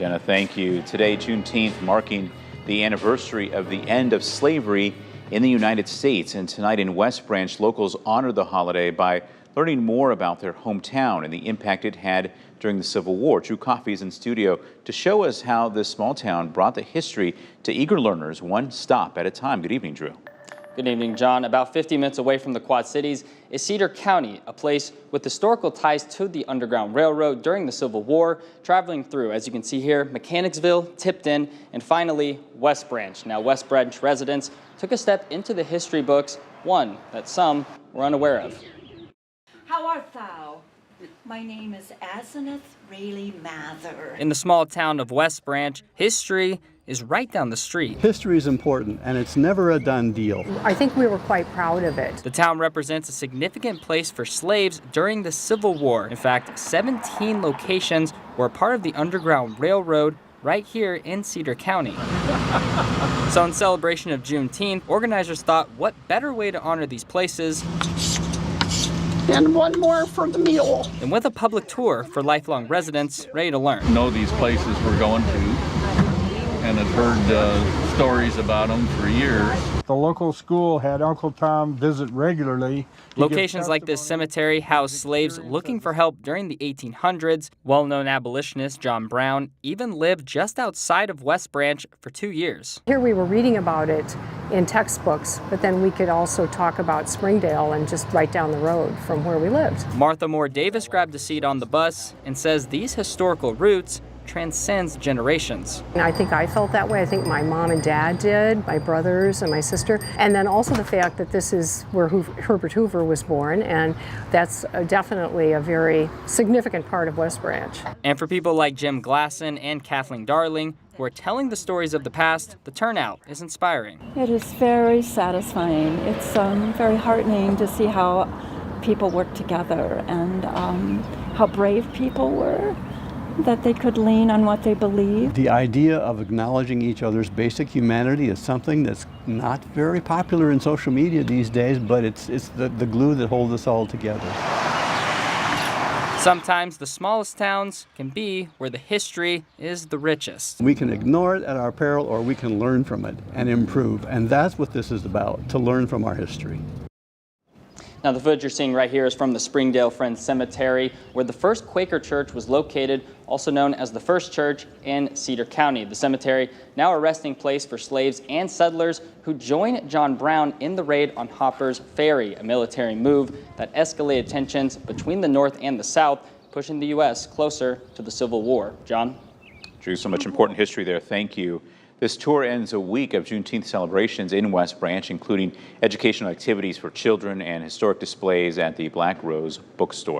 Jenna, thank you. Today, Juneteenth, marking the anniversary of the end of slavery in the United States. And tonight in West Branch, locals honor the holiday by learning more about their hometown and the impact it had during the Civil War. Drew Coffey is in studio to show us how this small town brought the history to eager learners, one stop at a time. Good evening, Drew. Good evening, John. About 50 minutes away from the Quad Cities is Cedar County, a place with historical ties to the Underground Railroad during the Civil War, traveling through, as you can see here, Mechanicsville, Tipton, and finally West Branch. Now, West Branch residents took a step into the history books, one that some were unaware of. How art thou? My name is Asenath Rayleigh Mather. In the small town of West Branch, history is right down the street. History is important, and it's never a done deal. I think we were quite proud of it. The town represents a significant place for slaves during the Civil War. In fact, 17 locations were part of the Underground Railroad right here in Cedar County. So in celebration of Juneteenth, organizers thought what better way to honor these places and one more for the meal. and with a public tour for lifelong residents ready to learn. Know these places we're going to and had heard stories about them for years. The local school had Uncle Tom visit regularly. Locations like this cemetery housed slaves looking for help during the 1800s. Well-known abolitionist John Brown even lived just outside of West Branch for 2 years. Here we were reading about it in textbooks, but then we could also talk about Springdale and just right down the road from where we lived. Martha Moore Davis grabbed a seat on the bus and says these historical roots transcends generations. And I think I felt that way. I think my mom and dad did, my brothers and my sister. And then also the fact that this is where Herbert Hoover was born, and that's definitely a very significant part of West Branch. And for people like Jim Glasson and Kathleen Darling, who are telling the stories of the past, the turnout is inspiring. It is very satisfying. It's very heartening to see how people work together and how brave people were, that they could lean on what they believe. The idea of acknowledging each other's basic humanity is something that's not very popular in social media these days, but it's the glue that holds us all together. Sometimes the smallest towns can be where the history is the richest. We can ignore it at our peril, or we can learn from it and improve. And that's what this is about, to learn from our history. Now, the footage you're seeing right here is from the Springdale Friends Cemetery, where the first Quaker church was located, also known as the First Church in Cedar County. The cemetery, now a resting place for slaves and settlers who joined John Brown in the raid on Hopper's Ferry, a military move that escalated tensions between the North and the South, pushing the U.S. closer to the Civil War. John? Drew, so much important history there. Thank you. This tour ends a week of Juneteenth celebrations in West Branch, including educational activities for children and historic displays at the Black Rose Bookstore.